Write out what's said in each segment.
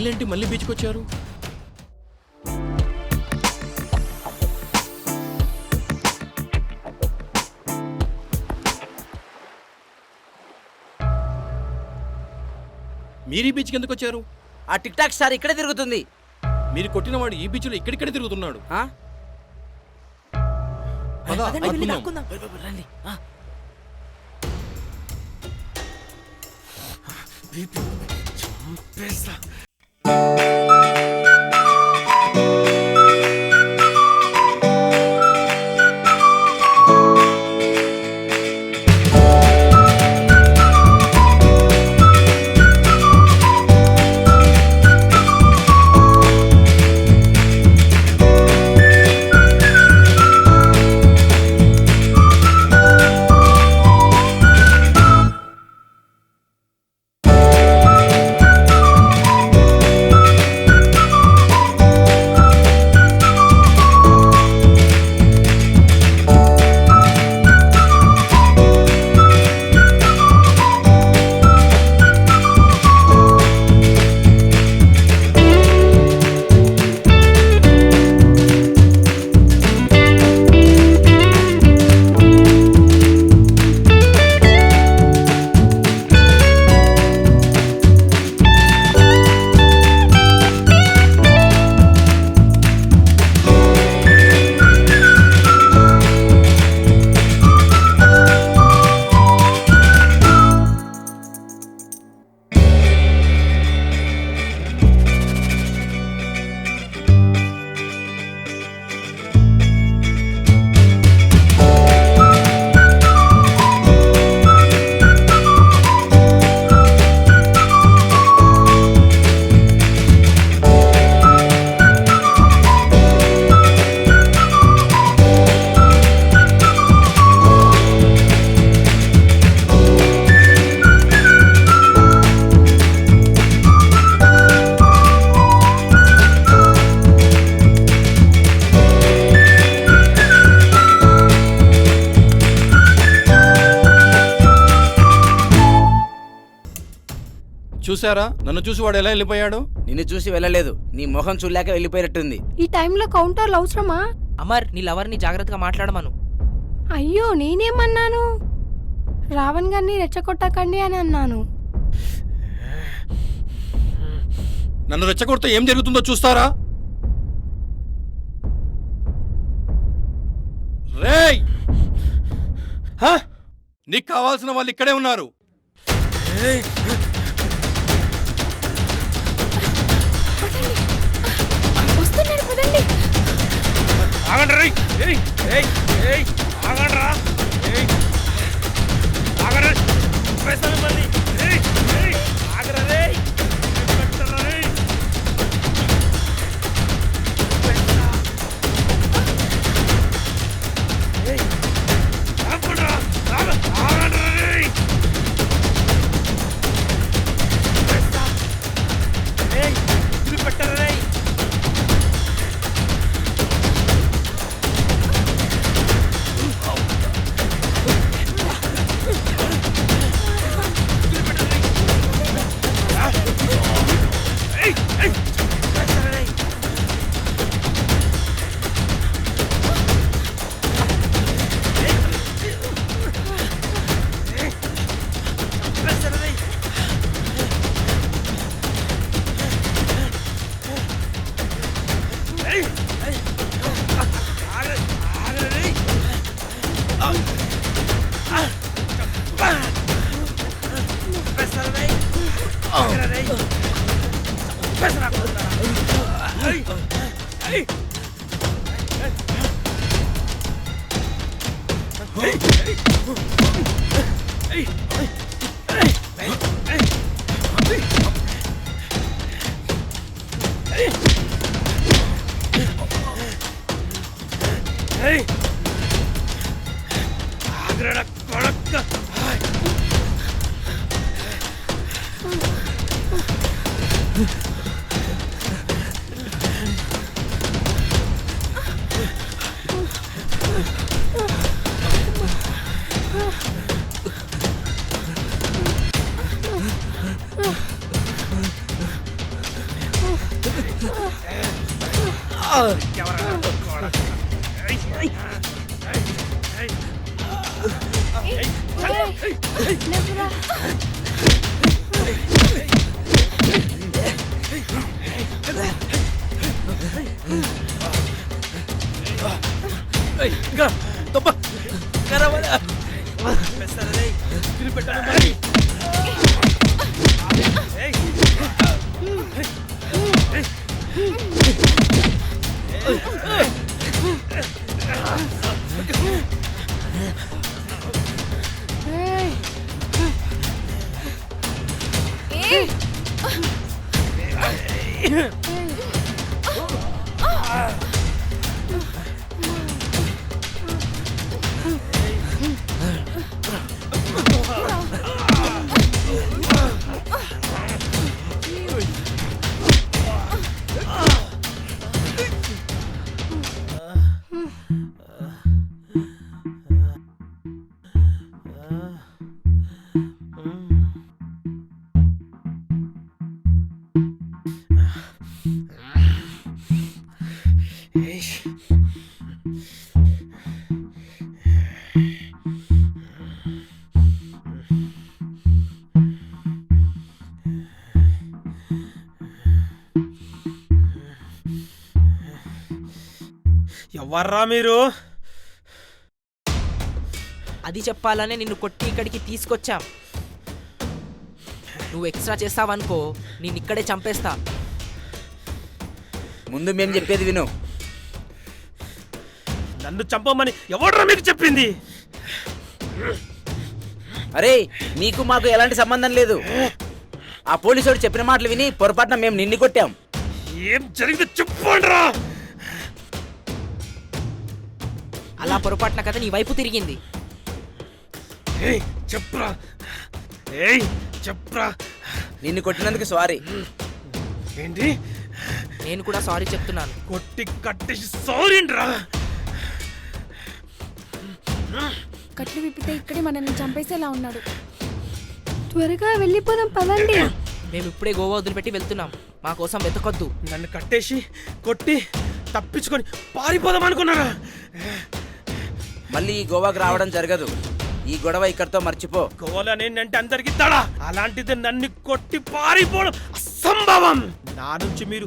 వీళ్ళేంటి మళ్ళీ బీచ్కి వచ్చారు? మీరు ఈ బీచ్కి ఎందుకు వచ్చారు? ఆ టిక్ టాక్ స్టార్ ఇక్కడే తిరుగుతుంది. మీరు కొట్టినవాడు ఈ బీచ్లో ఇక్కడిక్కడే తిరుగుతున్నాడు. చూసారా నన్ను చూసి వాడు ఎలా వెళ్ళిపోయాడు? నిన్ను చూసి వెళ్ళలేదు, నీ మొహం చూడలేక వెళ్ళిపోయినట్టుంది. ఈ టైంలో కౌంటర్లు అవసరమా? అమర్, నీ లవర్ని జాగ్రత్తగా మాట్లాడమను. అయ్యో నేనేమన్నాను? రావణ్ గారిని రెచ్చగొట్టకండి అని అన్నాను. నన్ను రెచ్చగొడితే ఏం జరుగుతుందో చూస్తారా? రేయ్, నీకు కావాల్సిన వాళ్ళు ఇక్కడే ఉన్నారు. లేవురా. ఏయ్. ఎవర్రా మీరు? అది చెప్పాలనే నిన్ను కొట్టి ఇక్కడికి తీసుకొచ్చాం. నువ్వు ఎక్స్ట్రా చేస్తావనుకో నేను ఇక్కడే చంపేస్తా. ముందు మేము చెప్పేది విను. నన్ను చంపమని ఎవడ్రా మీకు చెప్పింది? అరే నీకు మాకు ఎలాంటి సంబంధం లేదు. ఆ పోలీసుడు చెప్పిన మాటలు విని పొరపాటున మేము నిన్ను కొట్టాం. ఏం జరిగిందో చెప్పండ్రా. అలా పొరపాటున కదా నీ వైపు తిరిగింది. ఏయ్ చెప్రా, ఏయ్ చెప్రా. నిన్ను కొట్టినందుకు సారీ. ఏంటి? నేను కూడా సారీ చెప్తున్నాను. కొట్టి కట్టేసి సారీండ్రా. కట్లు విప్పితే ఇక్కడే మనల్ని చంపేసేలా ఉన్నాడు. త్వరగా వెళ్ళిపోదాం పదండి. మేము ఇప్పుడే గోవా వదిలిపెట్టి వెళ్తున్నాం. మా కోసం వెతకొద్దు. నన్ను కట్టేసి కొట్టి తప్పించుకొని పారిపోదాం అనుకున్నారా? మళ్ళీ ఈ గోవాకు రావడం జరగదు. ఈ గొడవ ఇక్కడితో మర్చిపో. గోవాలో నేనంటే అందరికి తడా, అలాంటిది నన్ను కొట్టి పారిపోవడం అసంభవం. నా నుంచి మీరు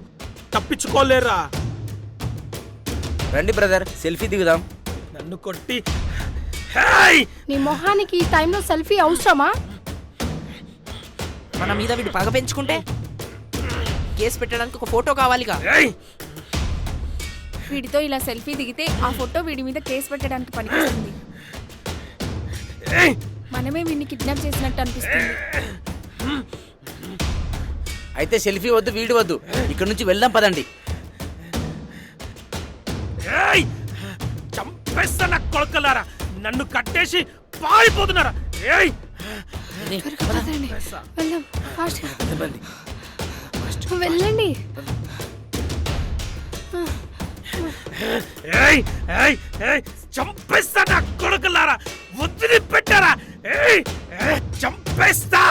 తప్పించుకోలేరా? రండి బ్రదర్, సెల్ఫీ దిగుదాం. నన్ను కొట్టి హేయ్ నీ మొహానికి ఈ టైంలో సెల్ఫీ అవసరమా? మన మీద వీడు పగ పెంచుకుంటే కేసు పెట్టడానికి ఒక ఫోటో కావాలిగా. ఏయ్ వీడితో ఇలా సెల్ఫీ దిగితే ఆ ఫోటో వీడి మీద కేసు పెట్టడానికి పనికొస్తుంది. ఏయ్ మనమే వీడిని కిడ్నాప్ చేసినట్టు అనిపిస్తుంది. అయితే సెల్ఫీ వద్దు, వీడియో వద్దు, ఇక్కడ నుంచి వెళ్దాం పదండి. ఏయ్ చంపేస్తా నా కొడుకులారా. నన్ను కట్టేసి పారిపోతున్నారా? ఏయ్ పదండి, వెళ్దాం. ఫాస్ట్ వెళ్ళండి. ఏయ్ ఏయ్ ఏయ్ చంపేస్తా నా కొడుకులారా. వదిలి పెట్టారా? ఏయ్ చంపేస్తా.